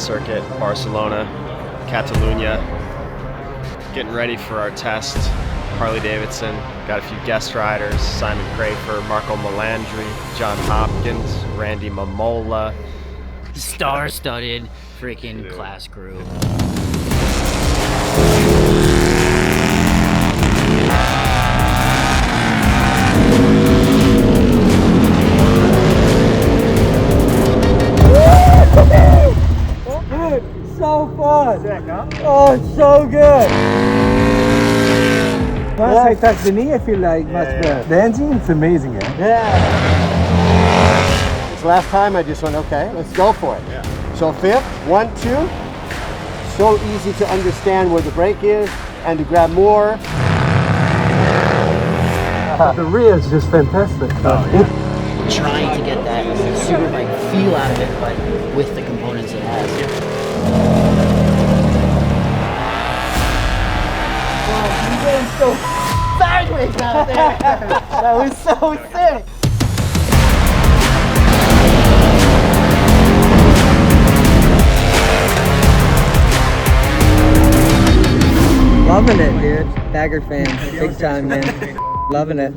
circuit, Barcelona-Catalunya. Getting ready for our test. Harley-Davidson, got a few guest riders, Simon Crafar, Melandri, John Hopkins, Randy Mamola. Star-studded freaking class group. Dude, so fun! Sick, huh? Oh, it's so good! Once I touch the knee, I feel like much better. The engine, it's amazing, eh? Yeah. This last time I just went, okay, let's go for it. Yeah. So fifth, 1, 2. So easy to understand where the brake is and to grab more. The rear is just fantastic. Trying to get that super like feel out of it, but with the components it has. Wow, you went so sideways out there. That was so sick. Loving it, dude. Bagger fans, big time, man. Loving it.